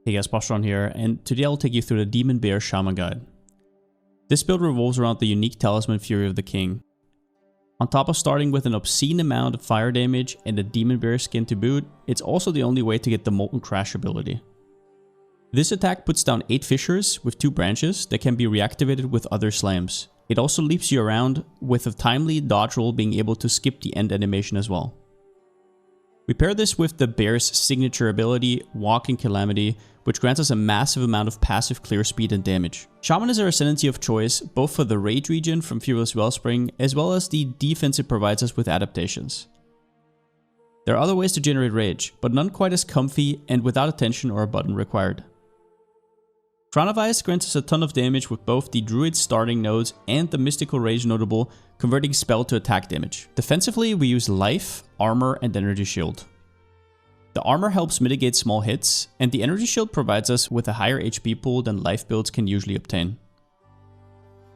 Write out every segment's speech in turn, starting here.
Hey guys, Palsteron here, and today I'll take you through the Demon Bear Shaman guide. This build revolves around the unique Talisman Fury of the King. On top of starting with an obscene amount of fire damage and a Demon Bear skin to boot, it's also the only way to get the Molten Crash ability. This attack puts down 8 fissures with 2 branches that can be reactivated with other slams. It also leaps you around with a timely dodge roll being able to skip the end animation as well. We pair this with the bear's signature ability, Walking Calamity, which grants us a massive amount of passive clear speed and damage. Shaman is our ascendancy of choice, both for the rage regen from Furious Wellspring, as well as the defense it provides us with adaptations. There are other ways to generate rage, but none quite as comfy and without attention or a button required. Crown of Ice grants us a ton of damage with both the Druid starting nodes and the Mystical Rage notable, converting spell to attack damage. Defensively, we use Life, Armor, and Energy Shield. The Armor helps mitigate small hits, and the Energy Shield provides us with a higher HP pool than Life builds can usually obtain.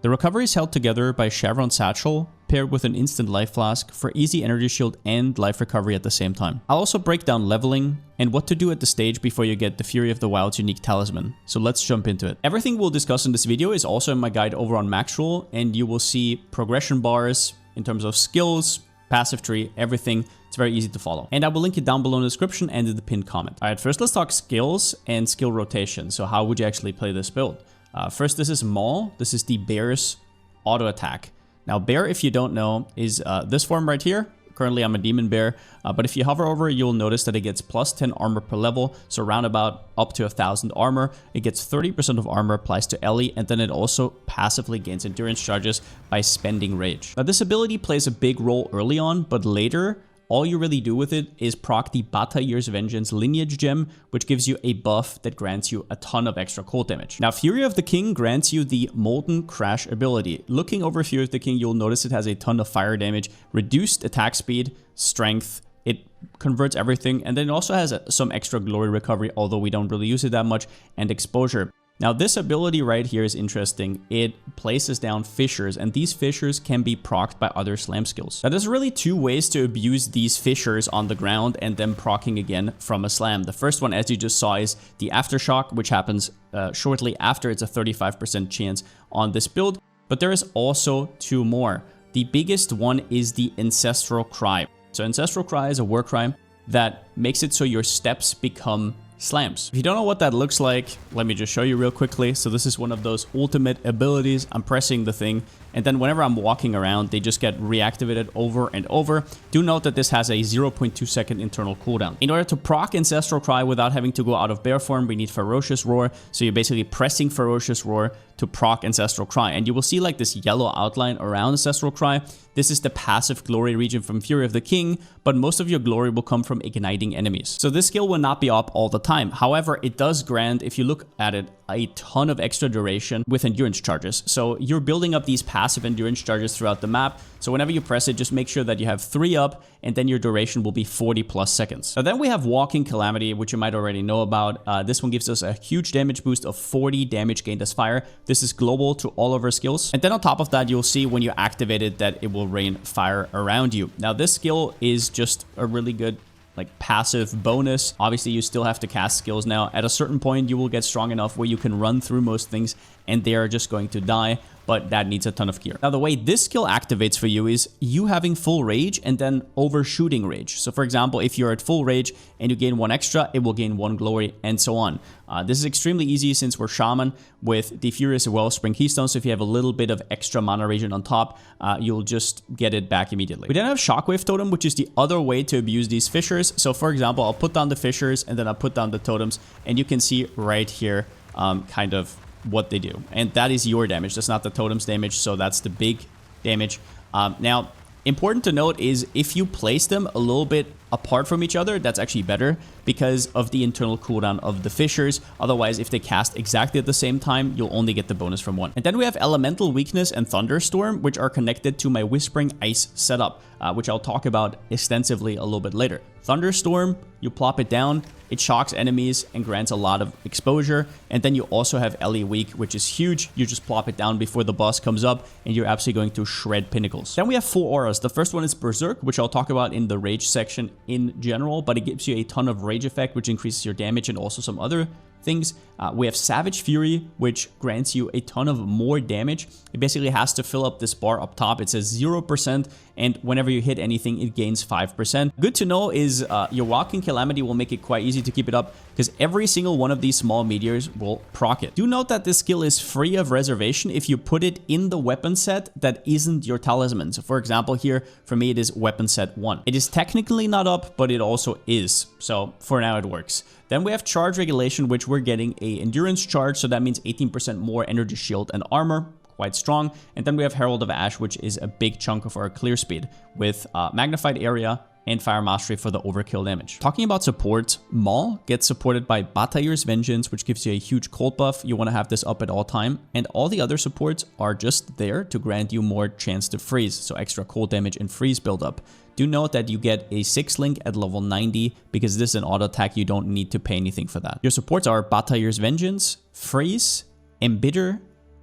The recovery is held together by Chevron Satchel, paired with an instant life flask for easy energy shield and life recovery at the same time. I'll also break down leveling and what to do at the stage before you get the Fury of the Wild's unique Talisman, so let's jump into it. Everything we'll discuss in this video is also in my guide over on Maxroll, and you will see progression bars in terms of skills, passive tree, everything. It's very easy to follow. And I will link it down below in the description and in the pinned comment. Alright, first let's talk skills and skill rotation. So how would you actually play this build? First, this is Maul. This is the Bear's auto attack. Now, Bear, if you don't know, is this form right here. Currently, I'm a Demon Bear, but if you hover over, you'll notice that it gets plus 10 armor per level, so around about up to 1,000 armor. It gets 30% of armor applies to Ellie, and then it also passively gains endurance charges by spending rage. Now, this ability plays a big role early on, but later, all you really do with it is proc the Bata Year's Vengeance Lineage Gem, which gives you a buff that grants you a ton of extra cold damage. Now, Fury of the King grants you the Molten Crash ability. Looking over Fury of the King, you'll notice it has a ton of fire damage, reduced attack speed, strength, it converts everything, and then it also has some extra glory recovery, although we don't really use it that much, and exposure. Now, this ability right here is interesting. It places down fissures, and these fissures can be procced by other slam skills. Now, there's really 2 ways to abuse these fissures on the ground and then proccing again from a slam. The first one, as you just saw, is the Aftershock, which happens shortly after. It's a 35% chance on this build, but there is also 2 more. The biggest one is the Ancestral Cry. So Ancestral Cry is a war cry that makes it so your steps become slams. If you don't know what that looks like, let me just show you real quickly. So this is one of those ultimate abilities. I'm pressing the thing, and then whenever I'm walking around, they just get reactivated over and over. Do note that this has a 0.2 second internal cooldown. In order to proc Ancestral Cry without having to go out of bear form, we need Ferocious Roar. So you're basically pressing Ferocious Roar to proc Ancestral Cry, and you will see like this yellow outline around Ancestral Cry. This is the passive glory region from Fury of the King, but most of your glory will come from igniting enemies. So this skill will not be up all the time. However, it does grant, if you look at it, a ton of extra duration with endurance charges. So you're building up these passive endurance charges throughout the map. So whenever you press it, just make sure that you have 3 up, and then your duration will be 40 plus seconds. Now then we have Walking Calamity, which you might already know about. This one gives us a huge damage boost of 40 damage gained as fire. This is global to all of our skills. And then on top of that, you'll see when you activate it that it will rain fire around you. Now this skill is just a really good passive bonus. Obviously, you still have to cast skills now. At a certain point, you will get strong enough where you can run through most things and they are just going to die, but that needs a ton of gear. Now, the way this skill activates for you is you having full rage and then overshooting rage. So for example, if you're at full rage and you gain 1 extra, it will gain 1 glory and so on. This is extremely easy since we're Shaman with the Furious Wellspring Keystone. So if you have a little bit of extra mana regen on top, you'll just get it back immediately. We then have Shockwave Totem, which is the other way to abuse these fissures. So for example, I'll put down the fissures and then I'll put down the totems, and you can see right here kind of what they do, and that is your damage. That's not the totem's damage, so that's the big damage. Now, important to note is if you place them a little bit apart from each other, that's actually better because of the internal cooldown of the fissures. Otherwise, if they cast exactly at the same time, you'll only get the bonus from 1. And then we have Elemental Weakness and Thunderstorm, which are connected to my Whispering Ice setup, which I'll talk about extensively a little bit later. Thunderstorm, you plop it down, it shocks enemies and grants a lot of exposure. And then you also have Ellie Weak, which is huge. You just plop it down before the boss comes up and you're absolutely going to shred pinnacles. Then we have 4 auras. The first one is Berserk, which I'll talk about in the Rage section in general, but it gives you a ton of Rage effect, which increases your damage and also some other things. We have Savage Fury, which grants you a ton of more damage. It basically has to fill up this bar up top. It says 0%, and whenever you hit anything, it gains 5%. Good to know is your Walking Calamity will make it quite easy to keep it up, because every single one of these small meteors will proc it. Do note that this skill is free of reservation if you put it in the weapon set that isn't your talisman. So for example here, for me it is weapon set 1. It is technically not up, but it also is. So for now it works. Then we have Charge Regulation, which we're getting a Endurance Charge, so that means 18% more energy, shield, and armor. Quite strong. And then we have Herald of Ash, which is a big chunk of our clear speed with Magnified Area and Fire Mastery for the overkill damage. Talking about support, Maul gets supported by Batayir's Vengeance, which gives you a huge cold buff. You want to have this up at all time. And all the other supports are just there to grant you more chance to freeze, so extra cold damage and freeze buildup. Do note that you get a 6 link at level 90, because this is an auto attack, you don't need to pay anything for that. Your supports are Batayir's Vengeance, Freeze, Embitter,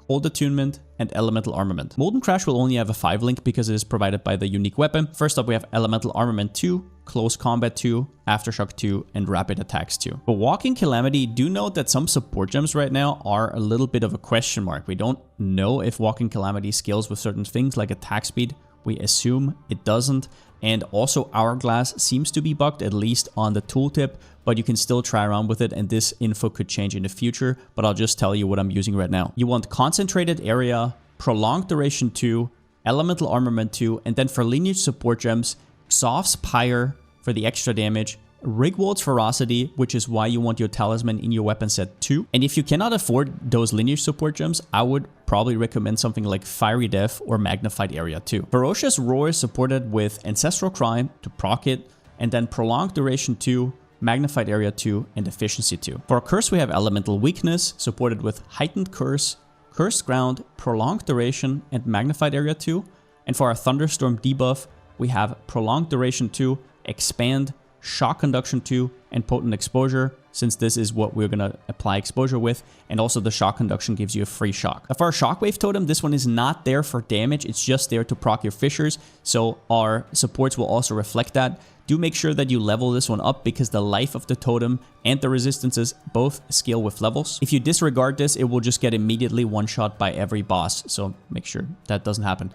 Cold Attunement, and Elemental Armament. Molten Crash will only have a 5 link because it is provided by the unique weapon. First up, we have Elemental Armament 2, Close Combat 2, Aftershock 2, and Rapid Attacks 2. For Walking Calamity, do note that some support gems right now are a little bit of a question mark. We don't know if Walking Calamity scales with certain things like attack speed. We assume it doesn't. And also Hourglass seems to be bugged, at least on the tooltip, but you can still try around with it, and this info could change in the future, but I'll just tell you what I'm using right now. You want Concentrated Area, Prolonged Duration 2, Elemental Armament 2, and then for lineage support gems, Xoph's Pyre for the extra damage, Rigwold's Ferocity, which is why you want your Talisman in your weapon set 2. And if you cannot afford those lineage support gems, I would probably recommend something like Fiery Death or Magnified Area 2. Ferocious Roar is supported with Ancestral Crime to proc it, and then Prolonged Duration 2, Magnified Area 2, and Efficiency 2. For Curse, we have Elemental Weakness, supported with Heightened Curse, Cursed Ground, Prolonged Duration, and Magnified Area 2. And for our Thunderstorm debuff, we have Prolonged Duration 2, Expand, Shock Conduction 2, and Potent Exposure, since this is what we're going to apply exposure with, and also the Shock Conduction gives you a free shock. For our Shockwave totem, this one is not there for damage, it's just there to proc your fissures, so our supports will also reflect that. Do make sure that you level this one up, because the life of the totem and the resistances both scale with levels. If you disregard this, it will just get immediately one-shot by every boss, so make sure that doesn't happen.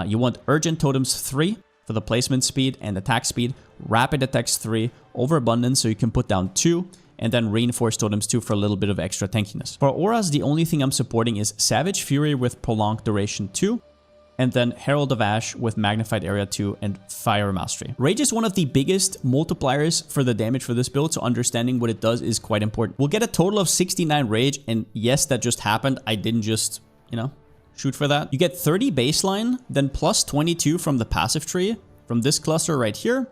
You want Urgent Totems 3 for the placement speed and attack speed, Rapid Attacks 3, Overabundance so you can put down 2, and then Reinforced Totems 2 for a little bit of extra tankiness. For auras, the only thing I'm supporting is Savage Fury with Prolonged Duration 2, and then Herald of Ash with Magnified Area 2 and Fire Mastery. Rage is one of the biggest multipliers for the damage for this build, so understanding what it does is quite important. We'll get a total of 69 Rage, and yes, that just happened. I didn't just, shoot for that. You get 30 baseline, then plus 22 from the passive tree, from this cluster right here.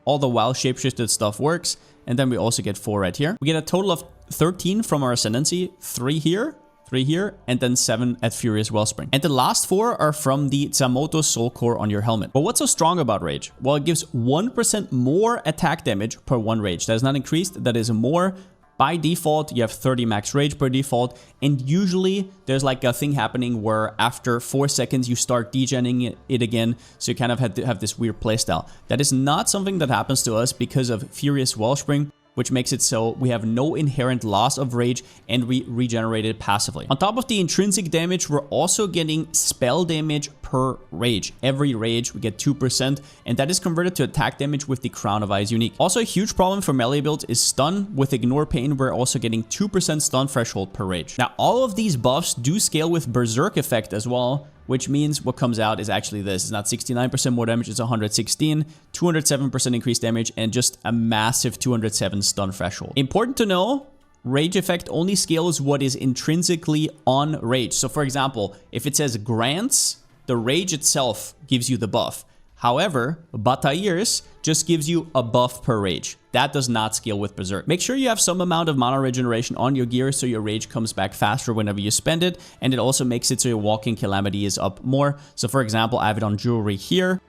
All the wild shapeshifted stuff works, and then we also get 4 right here. We get a total of 13 from our Ascendancy, 3 here, 3 here, and then 7 at Furious Wellspring. And the last 4 are from the Tsamoto Soul Core on your helmet. But what's so strong about Rage? Well, it gives 1% more attack damage per 1 Rage. That is not increased, that is more. By default, you have 30 max rage per default, and usually there's like a thing happening where after 4 seconds you start degenning it again, so you kind of have this weird playstyle. That is not something that happens to us because of Furious Wellspring, which makes it so we have no inherent loss of rage and we regenerate it passively. On top of the intrinsic damage, we're also getting spell damage per rage. Every rage we get 2%, and that is converted to attack damage with the Crown of Eyes unique. Also, a huge problem for melee builds is stun. With Ignore Pain, we're also getting 2% stun threshold per rage. Now, all of these buffs do scale with Berserk effect as well, which means what comes out is actually this. It's not 69% more damage, it's 116, 207% increased damage, and just a massive 207 stun threshold. Important to know, rage effect only scales what is intrinsically on rage. So for example, if it says grants, the rage itself gives you the buff. However, Batayir's just gives you a buff per rage. That does not scale with Berserk. Make sure you have some amount of mana regeneration on your gear so your rage comes back faster whenever you spend it, and it also makes it so your Walking Calamity is up more. So for example, I have it on jewelry here,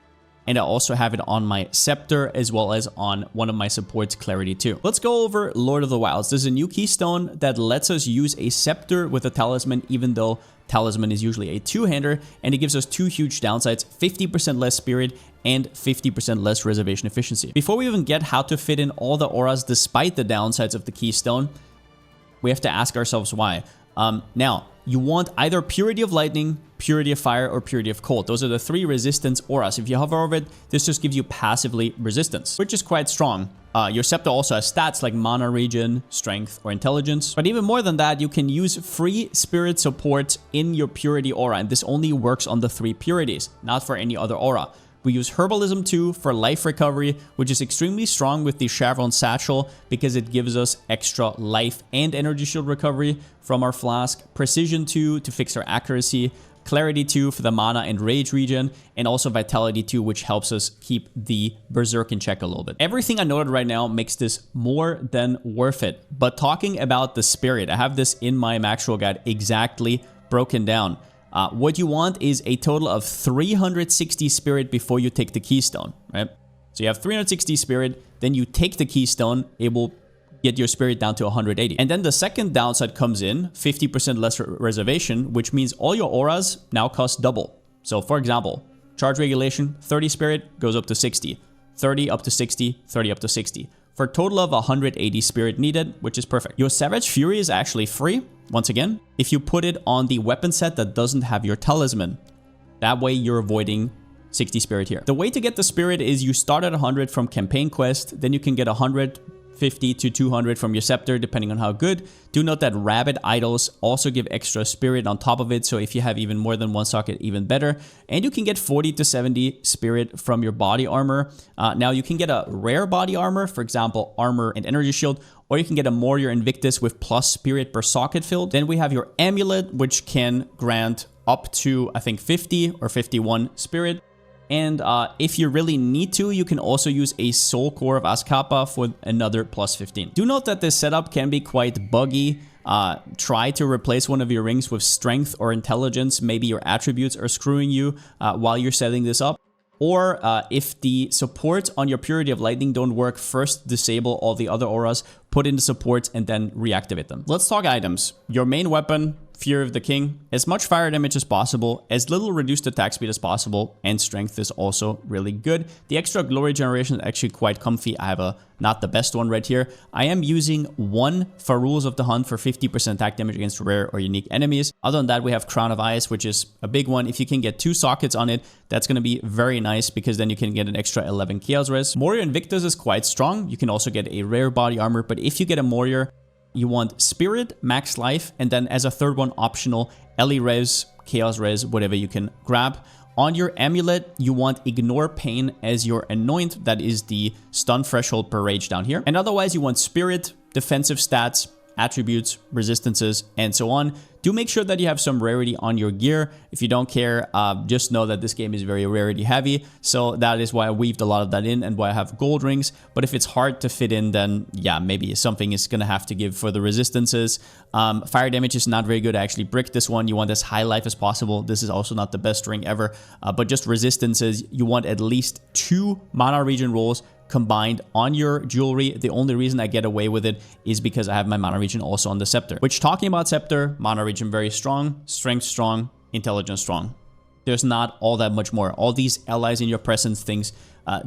and I also have it on my Sceptre as well as on one of my supports, Clarity 2. Let's go over Lord of the Wilds. There's a new keystone that lets us use a Sceptre with a Talisman, even though Talisman is usually a two-hander, and it gives us 2 huge downsides, 50% less spirit and 50% less reservation efficiency. Before we even get how to fit in all the auras despite the downsides of the keystone, we have to ask ourselves why. Now, you want either Purity of Lightning, Purity of Fire, or Purity of Cold. Those are the 3 resistance auras. If you hover over it, this just gives you passively resistance, which is quite strong. Your Sceptre also has stats like Mana Regen, Strength, or Intelligence. But even more than that, you can use free Spirit support in your Purity aura, and this only works on the 3 Purities, not for any other aura. We use Herbalism 2 for life recovery, which is extremely strong with the Chevron Satchel because it gives us extra life and energy shield recovery from our flask. Precision 2 to fix our accuracy. Clarity 2 for the mana and rage regen, and also Vitality 2, which helps us keep the Berserk in check a little bit. Everything I noted right now makes this more than worth it. But talking about the Spirit, I have this in my Maxroll guide exactly broken down. What you want is a total of 360 Spirit before you take the Keystone, right? So you have 360 Spirit, then you take the Keystone, it will get your Spirit down to 180. And then the second downside comes in, 50% less reservation, which means all your auras now cost double. So for example, Charge Regulation, 30 Spirit goes up to 60, 30 up to 60, 30 up to 60. For a total of 180 Spirit needed, which is perfect. Your Savage Fury is actually free, once again, if you put it on the weapon set that doesn't have your Talisman. That way you're avoiding 60 Spirit here. The way to get the Spirit is you start at 100 from Campaign Quest, then you can get 150 to 200 from your Sceptre, depending on how good. Do note that Rabbit Idols also give extra Spirit on top of it, so if you have even more than one socket, even better. And you can get 40 to 70 Spirit from your body armor. Now you can get a rare body armor, for example, armor and energy shield, or you can get a Warrior Invictus with plus Spirit per socket filled. Then we have your Amulet, which can grant up to, I think, 50 or 51 Spirit. And if you really need to, you can also use a Soul Core of Azcapa for another plus 15. Do note that this setup can be quite buggy. Try to replace one of your rings with Strength or Intelligence. Maybe your attributes are screwing you while you're setting this up. Or if the supports on your Purity of Lightning don't work, first disable all the other auras, put in the supports, and then reactivate them. Let's talk items. Your main weapon, Fury of the King, as much fire damage as possible, as little reduced attack speed as possible, and strength is also really good. The extra glory generation is actually quite comfy. I have not the best one right here. I am using 1 for Rules of the Hunt for 50% attack damage against rare or unique enemies. Other than that, we have Crown of Ice, which is a big one. If you can get 2 sockets on it, that's going to be very nice because then you can get an extra 11 Chaos Res. Warrior Invictus is quite strong. You can also get a rare body armor, but if you get a Warrior, you want Spirit, Max Life, and then as a third one, optional, Ellie Res, Chaos Res, whatever you can grab. On your Amulet, you want Ignore Pain as your Anoint. That is the stun threshold per rage down here. And otherwise, you want Spirit, defensive stats, attributes, resistances, and so on. Do make sure that you have some rarity on your gear. If you don't care, just know that this game is very rarity heavy. So that is why I weaved a lot of that in and why I have gold rings. But if it's hard to fit in, then yeah, maybe something is going to have to give for the resistances. Fire damage is not very good. I actually bricked this one. You want as high life as possible. This is also not the best ring ever. But just resistances, you want at least 2 mana regen rolls combined on your jewelry. The only reason I get away with it is because I have my mana regen also on the Sceptre. Which, talking about Sceptre, mana regen very strong, strength strong, intelligence strong. There's not all that much more. All these allies in your presence things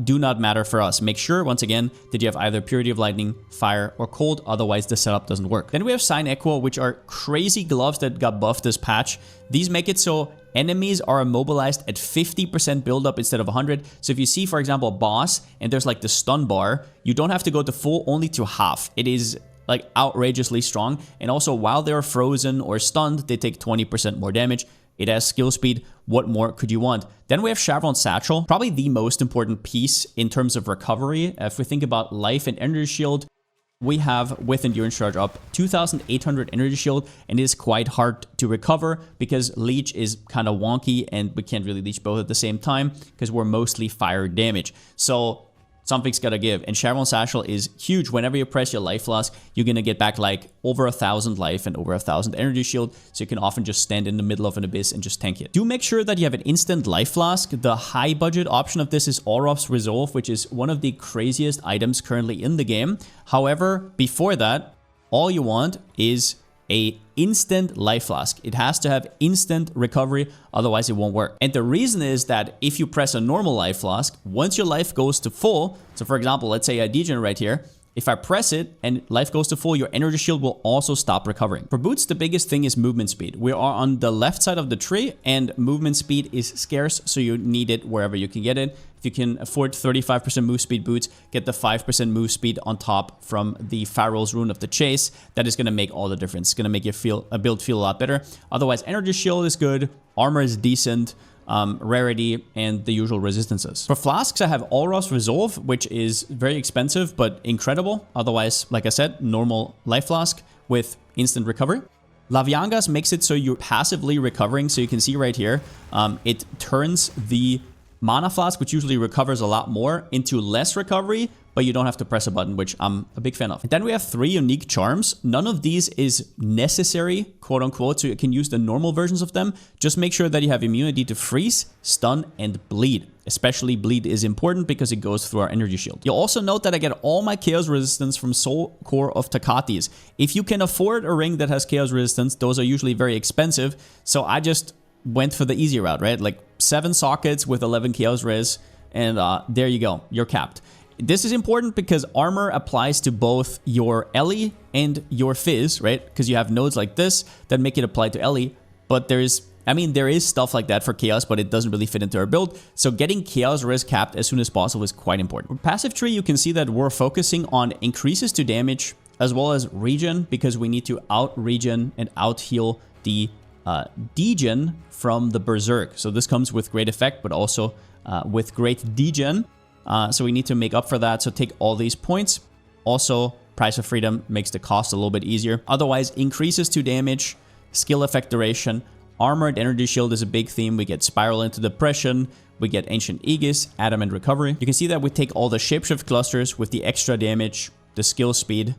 do not matter for us. Make sure, once again, that you have either Purity of Lightning, Fire, or Cold, otherwise the setup doesn't work. Then we have Sign Echo, which are crazy gloves that got buffed this patch. These make it so enemies are immobilized at 50% buildup instead of 100. So if you see, for example, a boss and there's like the stun bar, you don't have to go to full, only to half. It is like outrageously strong. And also, while they're frozen or stunned, they take 20% more damage. It has skill speed. What more could you want? Then we have Chevron Satchel, probably the most important piece in terms of recovery. If we think about life and energy shield, we have, with Endurance Charge up, 2,800 energy shield, and it is quite hard to recover because Leech is kind of wonky and we can't really Leech both at the same time because we're mostly fire damage. So something's gotta give. And Chevron Satchel is huge. Whenever you press your life flask, you're gonna get back like over 1,000 life and over 1,000 energy shield. So you can often just stand in the middle of an abyss and just tank it. Do make sure that you have an instant life flask. The high budget option of this is Aurop's Resolve, which is one of the craziest items currently in the game. However, before that, all you want is a instant life flask. It has to have instant recovery, otherwise it won't work. And the reason is that if you press a normal life flask, once your life goes to full, so for example, let's say I degenerate here, If I press it and life goes to full, your energy shield will also stop recovering. For boots, the biggest thing is movement speed. We are on the left side of the tree and movement speed is scarce, so you need it wherever you can get it. If you can afford 35% move speed boots, get the 5% move speed on top from the Pharaoh's Rune of the Chase. That is going to make all the difference. It's going to make your build feel a lot better. Otherwise, energy shield is good, armor is decent, rarity, and the usual resistances. For flasks, I have Aura's Resolve, which is very expensive but incredible. Otherwise, like I said, normal life flask with instant recovery. Laviangas makes it so you're passively recovering. So you can see right here, it turns the mana flask, which usually recovers a lot more, into less recovery, but you don't have to press a button, which I'm a big fan of. And then we have 3 unique charms. None of these is necessary, quote unquote, so you can use the normal versions of them. Just make sure that you have immunity to freeze, stun, and bleed. Especially bleed is important because it goes through our energy shield. You'll also note that I get all my chaos resistance from Soul Core of Takatis. If you can afford a ring that has chaos resistance, those are usually very expensive. So I just went for the easy route, right? Like 7 sockets with 11 chaos res, and there you go, you're capped. This is important because armor applies to both your Ellie and your Fizz, right? Because you have nodes like this that make it apply to Ellie, but there is stuff like that for Chaos, but it doesn't really fit into our build. So getting Chaos res capped as soon as possible is quite important. With passive tree, you can see that we're focusing on increases to damage as well as regen, because we need to out-regen and out-heal the degen from the Berserk. So this comes with great effect, but also with great degen. So we need to make up for that. So take all these points. Also, Price of Freedom makes the cost a little bit easier. Otherwise, increases to damage, skill effect duration, armored energy shield is a big theme. We get Spiral into Depression. We get Ancient Aegis, Adamant Recovery. You can see that we take all the Shapeshift clusters with the extra damage, the skill speed,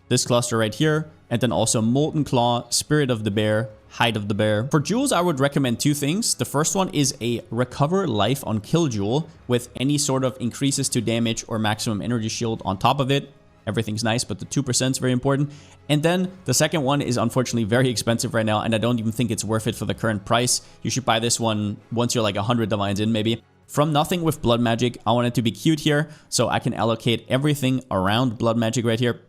this cluster right here, and then also Molten Claw, Spirit of the Bear, Hide of the Bear. For jewels, I would recommend 2 things. The first one is a Recover Life on Kill jewel with any sort of increases to damage or maximum energy shield on top of it. Everything's nice, but the 2% is very important. And then the second one is unfortunately very expensive right now, and I don't even think it's worth it for the current price. You should buy this one once you're like 100 divines in, maybe. From nothing with blood magic, I want it to be cute here, so I can allocate everything around blood magic right here.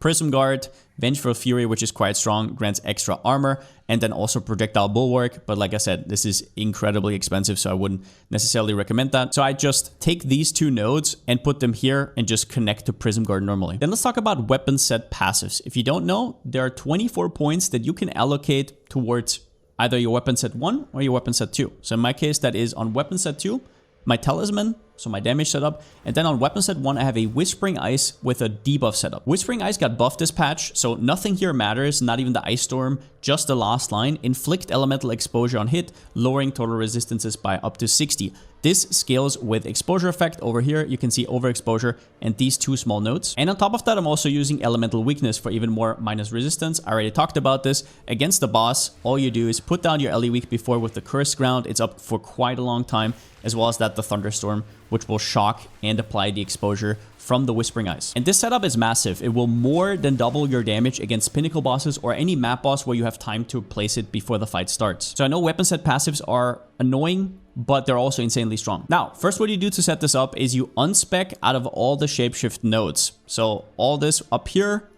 Prism Guard, Vengeful Fury, which is quite strong, grants extra armor, and then also Projectile Bulwark. But like I said, this is incredibly expensive, so I wouldn't necessarily recommend that. So I just take these 2 nodes and put them here and just connect to Prism Guard normally. Then let's talk about weapon set passives. If you don't know, there are 24 points that you can allocate towards either your weapon set 1 or your weapon set 2. So in my case, that is on weapon set 2, my Talisman, so my damage setup, and then on weapon set 1 I have a Whispering Ice with a debuff setup. Whispering Ice got buffed this patch, so nothing here matters, not even the Ice Storm, just the last line. Inflict elemental exposure on hit, lowering total resistances by up to 60. This scales with exposure effect. Over here you can see overexposure and these 2 small nodes. And on top of that, I'm also using elemental weakness for even more minus resistance. I already talked about this. Against the boss, all you do is put down your Ellie weak before with the Cursed Ground. It's up for quite a long time, as well as that the Thunderstorm, which will shock and apply the exposure from the Whispering Ice. And this setup is massive. It will more than double your damage against pinnacle bosses or any map boss where you have time to place it before the fight starts. So I know weapon set passives are annoying, but they're also insanely strong. Now, first what you do to set this up is you unspec out of all the shapeshift nodes. So all this up here,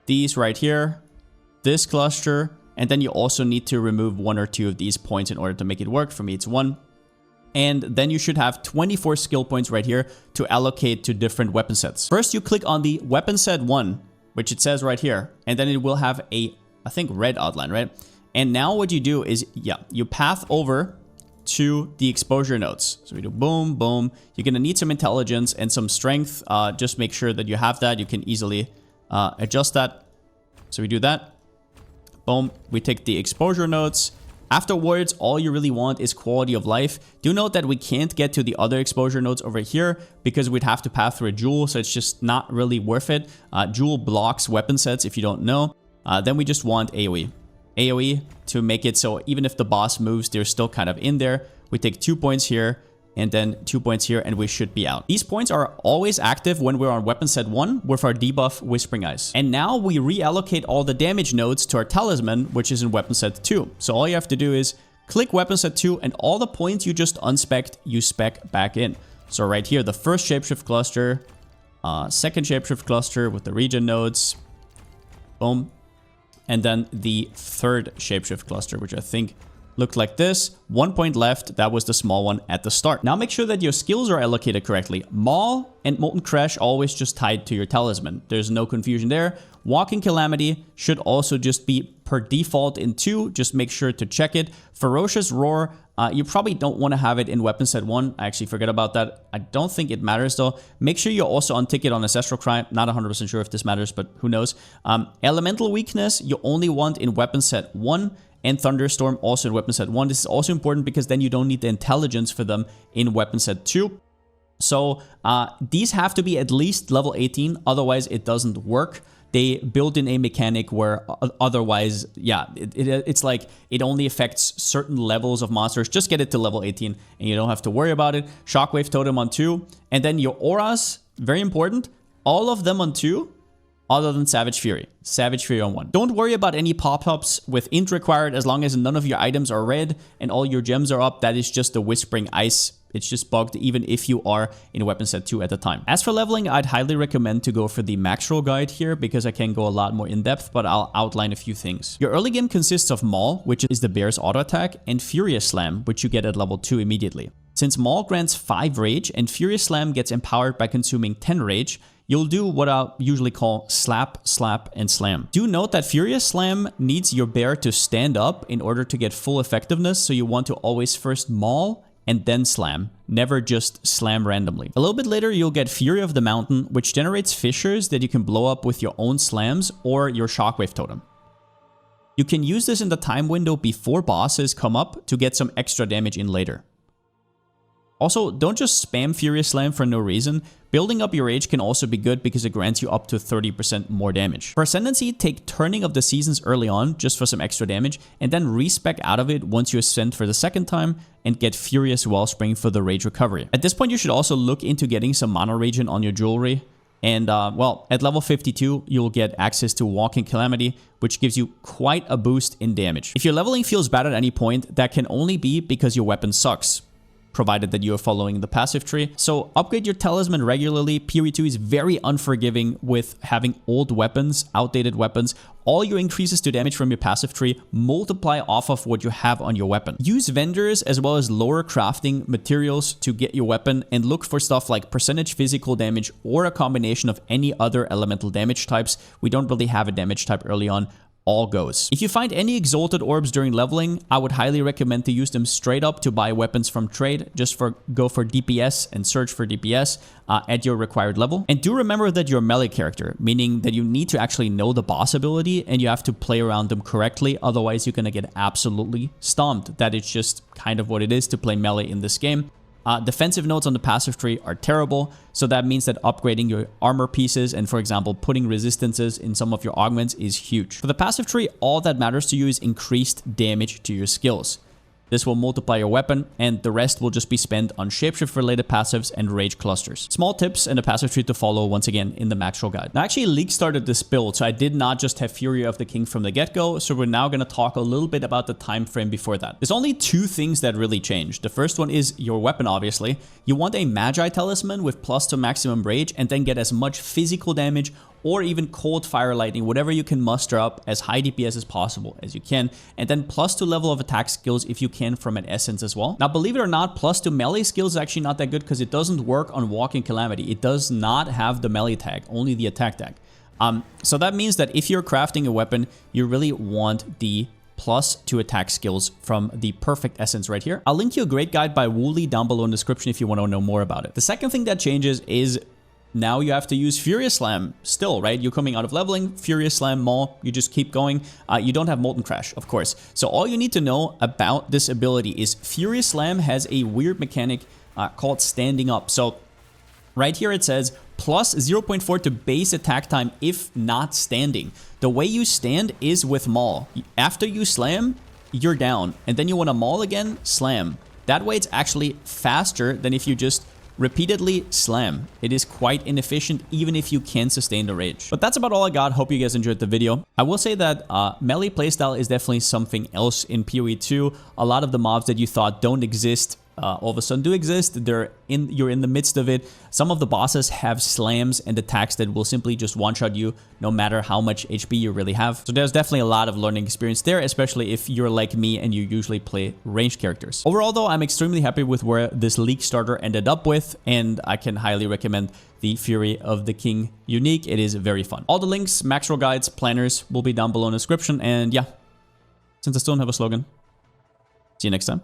these right here, this cluster, and then you also need to remove 1 or 2 of these points in order to make it work. For me, it's 1. And then you should have 24 skill points right here to allocate to different weapon sets. First, you click on the weapon set 1, which it says right here, and then it will have a, I think, red outline, right? And now what you do is, you path over to the exposure nodes. So we do boom, boom. You're gonna need some intelligence and some strength. Just make sure that you have that. You can easily adjust that. So we do that. Boom. We take the exposure nodes. Afterwards, all you really want is quality of life. Do note that we can't get to the other exposure nodes over here because we'd have to pass through a jewel, so it's just not really worth it. Jewel blocks weapon sets if you don't know. Then we just want AoE. AoE to make it so even if the boss moves, they're still kind of in there. We take 2 points here and then 2 points here, and we should be out. These points are always active when we're on weapon set 1 with our debuff Whispering Ice. And now we reallocate all the damage nodes to our Talisman, which is in weapon set 2. So all you have to do is click weapon set 2, and all the points you just unspec'd, you spec back in. So right here, the first shapeshift cluster, second shapeshift cluster with the regen nodes. Boom. And then the third shapeshift cluster, which I think looked like this. 1 point left. That was the small one at the start. Now make sure that your skills are allocated correctly. Maul and Molten Crash always just tied to your Talisman. There's no confusion there. Walking Calamity should also just be per default in 2. Just make sure to check it. Ferocious Roar, you probably don't want to have it in weapon set 1. I actually forget about that. I don't think it matters though. Make sure you also untick it on Ancestral Cry. Not 100% sure if this matters, but who knows. Elemental Weakness, you only want in weapon set 1. And Thunderstorm also in weapon set 1. This is also important because then you don't need the intelligence for them in weapon set 2. So these have to be at least level 18, otherwise it doesn't work. They built in a mechanic where otherwise, yeah, it's like it only affects certain levels of monsters. Just get it to level 18 and you don't have to worry about it. Shockwave Totem on 2. And then your auras, very important, all of them on 2. Other than Savage Fury. Savage Fury on 1. Don't worry about any pop-ups with int required as long as none of your items are red and all your gems are up. That is just the Whispering Ice. It's just bugged even if you are in weapon set 2 at the time. As for leveling, I'd highly recommend to go for the max roll guide here because I can go a lot more in depth, but I'll outline a few things. Your early game consists of Maul, which is the bear's auto attack, and Furious Slam, which you get at level 2 immediately. Since Maul grants 5 rage and Furious Slam gets empowered by consuming 10 rage, you'll do what I'll usually call slap, slap, and slam. Do note that Furious Slam needs your bear to stand up in order to get full effectiveness, so you want to always first maul and then slam, never just slam randomly. A little bit later, you'll get Fury of the Mountain, which generates fissures that you can blow up with your own slams or your Shockwave Totem. You can use this in the time window before bosses come up to get some extra damage in later. Also, don't just spam Furious Slam for no reason. Building up your rage can also be good because it grants you up to 30% more damage. For Ascendancy, take Turning of the Seasons early on just for some extra damage and then respec out of it once you ascend for the second time and get Furious Wellspring for the rage recovery. At this point, you should also look into getting some mana regen on your jewelry. And, well, at level 52, you'll get access to Walking Calamity, which gives you quite a boost in damage. If your leveling feels bad at any point, that can only be because your weapon sucks, provided that you are following the passive tree. So upgrade your Talisman regularly. PoE 2 is very unforgiving with having old weapons, outdated weapons. All your increases to damage from your passive tree multiply off of what you have on your weapon. Use vendors as well as lower crafting materials to get your weapon and look for stuff like percentage physical damage or a combination of any other elemental damage types. We don't really have a damage type early on. All goes. If you find any exalted orbs during leveling, I would highly recommend to use them straight up to buy weapons from trade. Just go for DPS and search for DPS at your required level. And do remember that you're a melee character, meaning that you need to actually know the boss ability and you have to play around them correctly. Otherwise, you're going to get absolutely stomped. That is just kind of what it is to play melee in this game. Defensive nodes on the passive tree are terrible, so that means that upgrading your armor pieces and, for example, putting resistances in some of your augments is huge. For the passive tree, all that matters to you is increased damage to your skills. This will multiply your weapon, and the rest will just be spent on shapeshift-related passives and rage clusters. Small tips and a passive tree to follow once again in the macro guide. Now, actually, League started this build, so I did not just have Fury of the King from the get-go, so we're now going to talk a little bit about the time frame before that. There's only 2 things that really changed. The first one is your weapon, obviously. You want a Magi Talisman with plus to maximum rage, and then get as much physical damage or even cold fire lightning, whatever you can muster up as high DPS as possible as you can, and then plus 2 level of attack skills if you can from an essence as well. Now, believe it or not, plus 2 melee skills is actually not that good because it doesn't work on Walking Calamity. It does not have the melee tag, only the attack tag. So that means that if you're crafting a weapon, you really want the plus 2 attack skills from the perfect essence right here. I'll link you a great guide by Wooly down below in the description if you want to know more about it. The second thing that changes is now you have to use Furious Slam still, right? You're coming out of leveling, Furious Slam, Maul, you just keep going. You don't have Molten Crash, of course. So all you need to know about this ability is Furious Slam has a weird mechanic called standing up. So right here it says plus 0.4 to base attack time if not standing. The way you stand is with Maul. After you slam, you're down. And then you want to Maul again, slam. That way it's actually faster than if you just repeatedly slam. It is quite inefficient even if you can sustain the rage. But that's about all I got. Hope you guys enjoyed the video. I will say that melee playstyle is definitely something else in PoE 2. A lot of the mobs that you thought don't exist all of a sudden do exist. You're in the midst of it. Some of the bosses have slams and attacks that will simply just one-shot you no matter how much HP you really have. So there's definitely a lot of learning experience there, especially if you're like me and you usually play ranged characters. Overall though, I'm extremely happy with where this League starter ended up with, and I can highly recommend the Fury of the King unique. It is very fun. All the links, max roll guides, planners will be down below in the description, and yeah, since I still don't have a slogan, see you next time.